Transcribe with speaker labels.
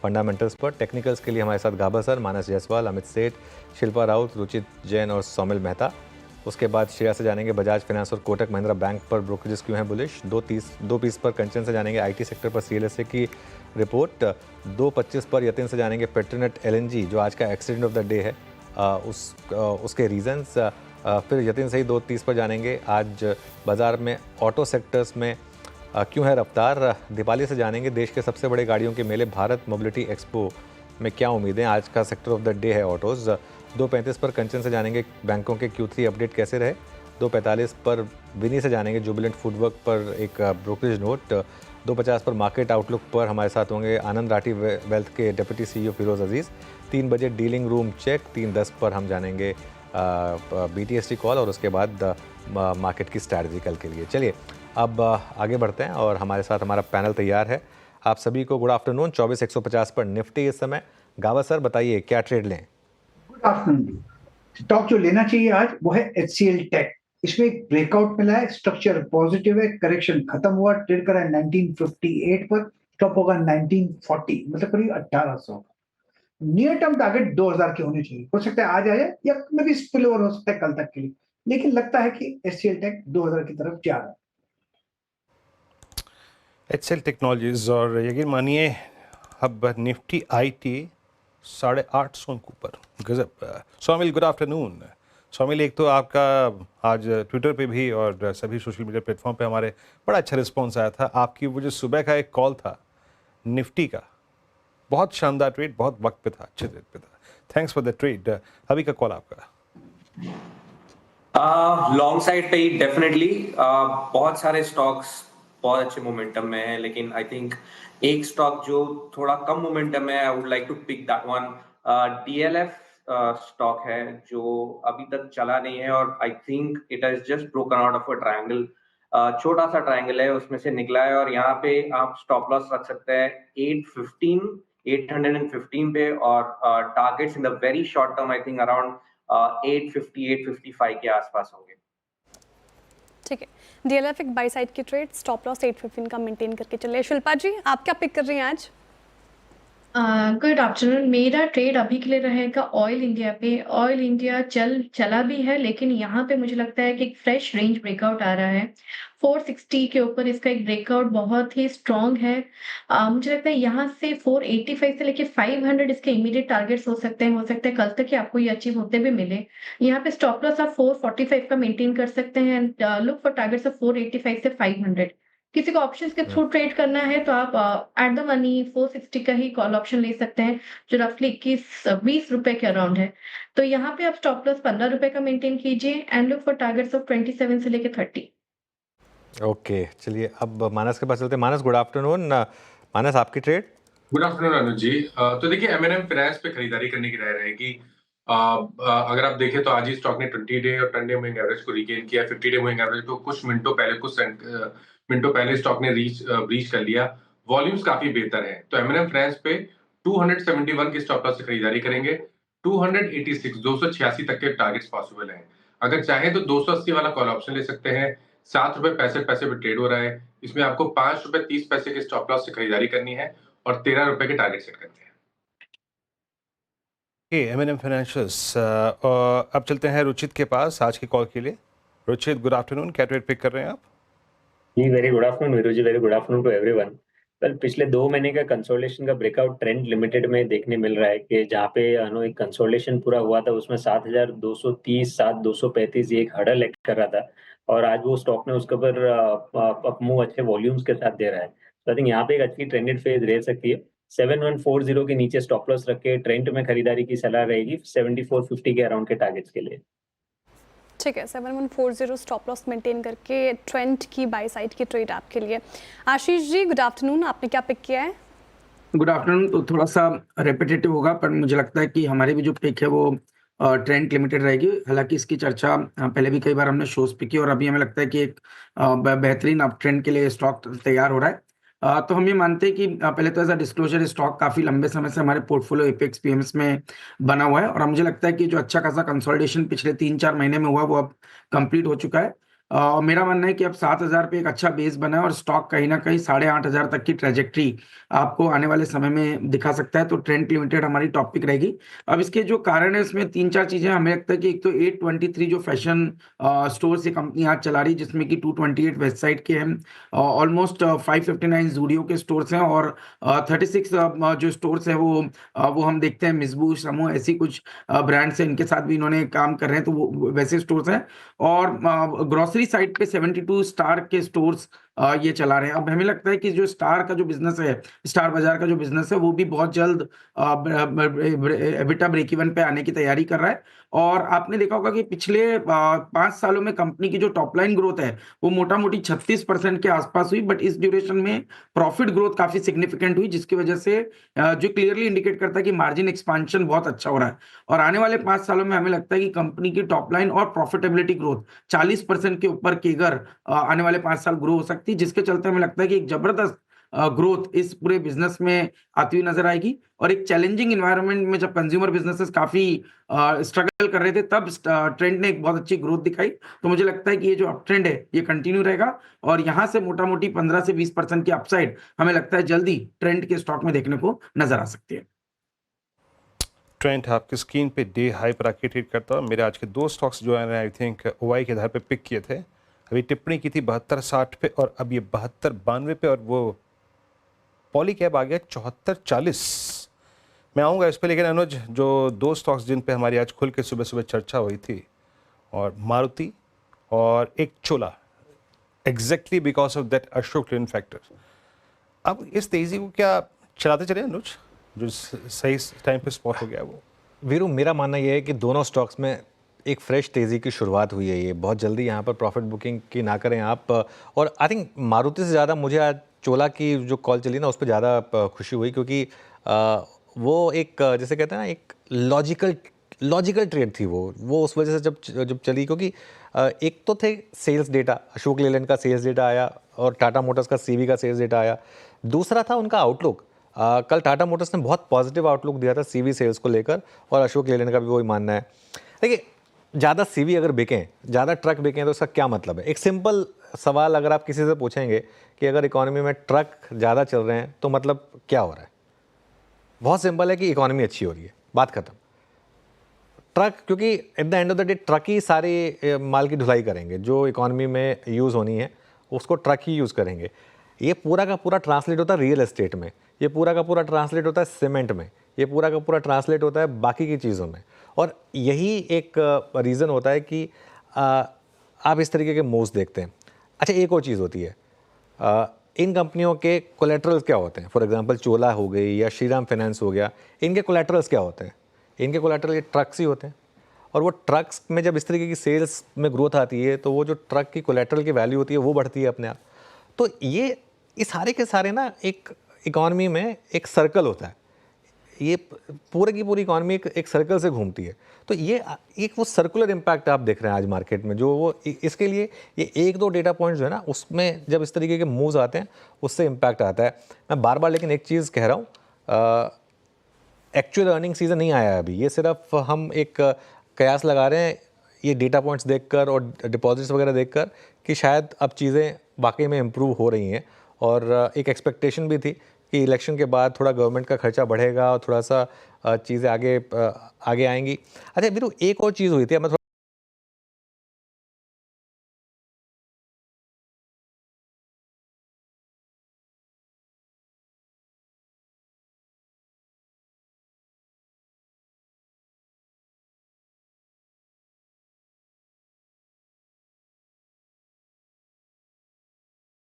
Speaker 1: Fundamentals पर। Technicals के लिए हमारे साथ गाभा सर, मानस जायसवाल, अमित सेठ, शिल्पा राउत, रुचित जैन और सौमिल मेहता। उसके बाद श्रेया से जानेंगे बजाज फाइनेंस और कोटक महिंद्रा बैंक पर ब्रोकरेजेस क्यों हैं बुलिश। 2:30 पर कंचन से जानेंगे आईटी सेक्टर पर सीएलएसए की रिपोर्ट। 2:25 पर यतिन से जानेंगे पेट्रोनेट एलएनजी जो आज का एक्सीडेंट ऑफ द डे है, उसके रीजंस। फिर यतिन से ही 2:30 पर जानेंगे आज बाज़ार में ऑटो सेक्टर्स में क्यों है रफ्तार। दीपाली से जानेंगे देश के सबसे बड़े गाड़ियों के मेले भारत मोबिलिटी एक्सपो में क्या उम्मीदें, आज का सेक्टर ऑफ द डे है ऑटोज़। 2:35 पर कंचन से जानेंगे बैंकों के Q3 अपडेट कैसे रहे। 2:45 पर विनी से जानेंगे जुबिलेंट फूडवर्क पर एक ब्रोकरेज नोट। 2:50 पर मार्केट आउटलुक पर हमारे साथ होंगे आनंद राठी वेल्थ के डिप्टी CEO फिरोज़ अजीज़। 3 बजे डीलिंग रूम चेक। 3:10 पर हम जानेंगे BTST कॉल और उसके बाद मार्केट की स्ट्रैटेजी कल के लिए। चलिए अब आगे बढ़ते हैं और हमारे साथ हमारा पैनल तैयार है। आप सभी को गुड आफ्टरनून। 24,150 पर निफ्टी इस समय। गावा सर बताइए क्या ट्रेड लें।
Speaker 2: Good afternoon. स्टॉक जो लेना चाहिए आज वो है HCL टेक। इसमें एक ब्रेकआउट मिला है, स्ट्रक्चर पॉजिटिव है, करेक्शन खत्म हुआ, ट्रेड करा है 1958 पर, स्टॉप होगा 1940, मतलब करीब 1800। नियर टर्म टारगेट 2000 के होने चाहिए। हो सकता है आज आ जाए या मे भी स्पिल ओवर हो सकता है कल तक के लिए, लेकिन लगता है कि HCL टेक 2000 की तरफ जा रहा है।
Speaker 3: HCL टेक्नोलॉजीज और यकीन मानिए अब निफ्टी IT 850 के ऊपर गजब। Saumil good afternoon. सौमिल, एक तो आपका आज ट्विटर पे भी और सभी सोशल मीडिया प्लेटफॉर्म पे हमारे बड़ा अच्छा रिस्पॉन्स आया था। आपकी वो जो सुबह का एक कॉल था निफ्टी का, बहुत शानदार ट्रेड, बहुत वक्त पे था, अच्छे रेट पे था। Thanks for the trade. अभी का कॉल आपका।
Speaker 4: लॉन्ग साइड पे ही डेफिनेटली बहुत सारे स्टॉक्स बहुत अच्छे मोमेंटम में है, लेकिन आई थिंक एक स्टॉक जो थोड़ा कम मोमेंटम है, I would like to pick that one. DLF stock है जो अभी तक चला नहीं है और I think it has just broken out of a triangle. छोटा सा ट्रायंगल है, उसमें से निकला है और यहाँ पे आप स्टॉप लॉस रख सकते हैं 815 पे और targets in the very short term I think around 850 855 के आसपास होंगे।
Speaker 5: ठीक है, DLF एक बाई साइड की ट्रेड, स्टॉप लॉस 815 का मेंटेन करके चलिए। शिल्पा जी आप क्या पिक कर रही हैं आज?
Speaker 6: Good afternoon. मेरा ट्रेड अभी के लिए रहेगा ऑयल इंडिया पे। ऑयल इंडिया चला भी है, लेकिन यहाँ पे मुझे लगता है कि एक फ्रेश रेंज ब्रेकआउट आ रहा है 460 के ऊपर। इसका एक ब्रेकआउट बहुत ही स्ट्रांग है। मुझे लगता है यहाँ से 485 से लेके 500 इसके इमीडिएट टारगेट्स हो सकते हैं। कल तक ही आपको ये अचीव होते भी मिले। यहाँ पे स्टॉप लॉस आप 445 का मेंटेन कर सकते हैं and look for targets of 485 से 500। किसी को ऑप्शंस के थ्रू ट्रेड करना है तो आप एट द मनी 460 का ही कॉल ऑप्शन ले सकते हैं जो रफली 21-20 रुपए के अराउंड है। तो यहाँ पे आप स्टॉप लॉस 15 रुपए का मेंटेन कीजिए and look for targets of 27 से लेके 30।
Speaker 1: ओके, चलिए अब मानस के पास चलते हैं। मानस गुड आफ्टरनून। मानस आपकी trade.
Speaker 7: Good afternoon Anuj ji. तो देखिए M&M फाइनेंस पे खरीदारी करने की राय रहेगी। अगर आप देखें तो आज ही स्टॉक ने 20 डे और 10 डे मूविंग एवरेज को रिगेन किया। 50 डे मूविंग एवरेज को कुछ मिनटों पहले स्टॉक ने ब्रीच कर लिया। वॉल्यूम्स काफी बेहतर हैं, तो M&M फाइनेंस पे 271 के स्टॉप लॉस से खरीदारी करेंगे। 286 तक के टारगेट्स पॉसिबल हैं। अगर चाहे तो 280 वाला कॉल ऑप्शन ले सकते हैं। 7 रुपए 65 पैसे पे ट्रेड हो रहा है। इसमें आपको 5 रुपए 30 पैसे के स्टॉप लॉस से खरीदारी करनी है और 13 रुपए के टारगेट सेट करते हैं।
Speaker 3: M&M financials. अब चलते हैं रुचित के पास आज की कॉल के लिए। रुचित गुड आफ्टरनून, क्या ट्रेड पिक कर रहे हैं आप?
Speaker 8: जी very good afternoon Veeru ji, very good afternoon to everyone. Well, पिछले 2 महीने का कंसोलिडेशन का ब्रेकआउट ट्रेंड लिमिटेड में देखने मिल रहा है कि जहाँ पे एक कंसोलिडेशन पूरा हुआ था उसमें 7230 7235 ये एक हर्डल एक्ट कर रहा था और आज वो स्टॉक ने उसके ऊपर अपमूव अच्छे वॉल्यूम्स के साथ दे रहा है। तो आई थिंक यहाँ पे एक अच्छी ट्रेंडेड फेज रह सकती है। 7140 के नीचे स्टॉप लॉस रख के ट्रेंड में खरीदारी की सलाह रहेगी 7450 के अराउंड के टारगेट्स के लिए।
Speaker 5: ठीक है, 7140 स्टॉप लॉस मेंटेन करके ट्रेंड की बाई साइड की ट्रेड आपके लिए। आशीष जी गुड आफ्टरनून, आपने क्या पिक किया है?
Speaker 9: Good afternoon. तो थोड़ा सा रेपिटेटिव होगा पर मुझे लगता है कि हमारी भी जो पिक है वो ट्रेंड लिमिटेड रहेगी। हालांकि इसकी चर्चा पहले भी कई बार हमने शोज पे की और अभी हमें लगता है कि एक बेहतरीन अप ट्रेंड के लिए स्टॉक तैयार हो रहा है। तो हम ये मानते हैं कि पहले तो एज अ डिस्क्लोजर स्टॉक काफी लंबे समय से हमारे पोर्टफोलियो एपेक्स पीएमएस में बना हुआ है और मुझे लगता है कि जो अच्छा खासा कंसोलिडेशन पिछले 3-4 महीने में हुआ वो अब कंप्लीट हो चुका है। मेरा मानना है कि अब 7,000 पे एक अच्छा बेस बना है और स्टॉक कहीं ना कहीं 8,500 तक की ट्रेजेक्ट्री आपको आने वाले समय में दिखा सकता है। तो ट्रेंट लिमिटेड हमारी टॉप पिक रहेगी। अब इसके जो कारण है इसमें 3-4 चीजें हमें लगता है कि एक तो 823 जो फैशन स्टोर से कंपनी आज चला रही है, जिसमें कि 228 वेस्ट साइड के हैं, ऑलमोस्ट 559 जूडियो के स्टोर्स हैं और 36 जो स्टोर्स है वो हम देखते हैं मिसबू समूह ऐसी कुछ ब्रांड्स हैं, इनके साथ भी इन्होंने काम कर रहे हैं, तो वो वैसे स्टोर्स हैं। और ग्रोसरी साइड पे 72 स्टार के स्टोर्स ये चला रहे हैं। अब हमें लगता है कि जो स्टार का जो बिजनेस है, स्टार बाजार का जो बिजनेस है, वो भी बहुत जल्द एबिटा ब्रेक इवन पे आने की तैयारी कर रहा है। और आपने देखा होगा कि पिछले 5 सालों में कंपनी की जो टॉप लाइन ग्रोथ है वो मोटा मोटी 36% के आसपास हुई, बट इस ड्यूरेशन में प्रॉफिट ग्रोथ काफी सिग्निफिकेंट हुई, जिसकी वजह से जो क्लियरली इंडिकेट करता है कि मार्जिन एक्सपांशन बहुत अच्छा हो रहा है। और आने वाले 5 सालों में हमें लगता है कि कंपनी की टॉप लाइन और प्रॉफिटेबिलिटी ग्रोथ 40% के ऊपर केगर आने वाले 5 साल ग्रो हो सकती है, जिसके चलते हमें लगता है कि एक जबरदस्त ग्रोथ इस पूरे बिजनेस में आती हुई नजर आएगी। और एक चैलेंजिंग इन्वायरमेंट में जब कंज्यूमर बिजनेसेस काफी स्ट्रगल कर रहे थे, तब ट्रेंड ने एक बहुत अच्छी ग्रोथ दिखाई। तो मुझे लगता है कि ये जो अप ट्रेंड है ये कंटिन्यू रहेगा और यहाँ से मोटा मोटी 15 से 20% की अपसाइड हमें लगता है जल्दी ट्रेंड के स्टॉक में देखने को नजर आ सकती है।
Speaker 3: ट्रेंड आपकी स्क्रीन पे डे हाई पर आके ट्रेड करता है। मेरे आज के 2 स्टॉक्स जो है आई थिंक ओआई के आधार पे पिक किए थे। अभी टिप्पणी की थी 72.60 पे और अब ये 72.92 पे, और वो पॉली कैब आ गया 74.40। मैं आऊँगा इस पर, लेकिन अनुज जो 2 स्टॉक्स जिन पे हमारी आज खुल के सुबह सुबह चर्चा हुई थी, और मारुति और एक Chola, exactly because of that Ashok Leyland factor. अब इस तेज़ी को क्या चलाते चले अनुज, जो सही टाइम पे स्पॉट हो गया वो?
Speaker 1: वीरू, मेरा मानना यह है कि दोनों स्टॉक्स में एक फ्रेश तेज़ी की शुरुआत हुई है। ये बहुत जल्दी यहाँ पर प्रॉफिट बुकिंग की ना करें आप। और आई थिंक मारुति से ज़्यादा मुझे आज चोला की जो कॉल चली ना उस पर ज़्यादा खुशी हुई, क्योंकि वो एक जैसे कहते हैं ना एक लॉजिकल ट्रेड थी वो उस वजह से जब चली, क्योंकि एक तो थे सेल्स डेटा, अशोक लेलैंड का सेल्स डेटा आया और टाटा मोटर्स का सीवी का सेल्स डेटा आया। दूसरा था उनका आउटलुक। कल टाटा मोटर्स ने बहुत पॉजिटिव आउटलुक दिया था सीवी सेल्स को लेकर, और अशोक लेलैंड का भी वही मानना है। देखिए, ज़्यादा सीवी अगर बिकें, ज़्यादा ट्रक बिकें तो इसका क्या मतलब है? एक सिंपल सवाल अगर आप किसी से पूछेंगे कि अगर इकोनॉमी में ट्रक ज़्यादा चल रहे हैं तो मतलब क्या हो रहा है? बहुत सिंपल है कि इकोनॉमी अच्छी हो रही है, बात खत्म। ट्रक, क्योंकि at the end of the day truck ही सारे माल की ढुलाई करेंगे, जो इकोनॉमी में यूज़ होनी है उसको ट्रक ही यूज़ करेंगे। ये पूरा का पूरा ट्रांसलेट होता है रियल एस्टेट में, ये पूरा का पूरा ट्रांसलेट होता है सीमेंट में, ये पूरा का पूरा ट्रांसलेट होता है बाकी की चीज़ों में। और यही एक रीज़न होता है कि आप इस तरीके के मूव्स देखते हैं। अच्छा, एक और चीज़ होती है, इन कंपनियों के कोलेट्रल्स क्या होते हैं? फॉर एग्जांपल चोला हो गई या श्रीराम फाइनेंस हो गया, इनके कोलेट्रल्स क्या होते हैं? इनके कोलेट्रल ये ट्रक्स ही होते हैं। और वो ट्रक्स में जब इस तरीके की सेल्स में ग्रोथ आती है तो वो जो ट्रक की कोलेट्रल की वैल्यू होती है वो बढ़ती है अपने आप। तो ये सारे के सारे ना एक इकॉनमी में एक सर्कल होता है, ये पूरे की पूरी इकॉनमी एक सर्कल से घूमती है। तो ये एक वो सर्कुलर इम्पैक्ट आप देख रहे हैं आज मार्केट में, जो वो इसके लिए ये 1-2 डेटा पॉइंट्स जो है ना उसमें जब इस तरीके के मूव्स आते हैं उससे इम्पैक्ट आता है। मैं बार बार लेकिन एक चीज़ कह रहा हूँ, एक्चुअल अर्निंग सीजन नहीं आया है अभी, ये सिर्फ हम एक कयास लगा रहे हैं ये डेटा पॉइंट्स देखकर और डिपॉजिट्स वगैरह देखकर कि शायद अब चीज़ें वाकई में इम्प्रूव हो रही हैं। और एक एक्सपेक्टेशन भी थी कि इलेक्शन के बाद थोड़ा गवर्नमेंट का खर्चा बढ़ेगा और थोड़ा सा चीज़ें आगे आएंगी। अच्छा वीरू, एक और चीज़ हुई थी, मैं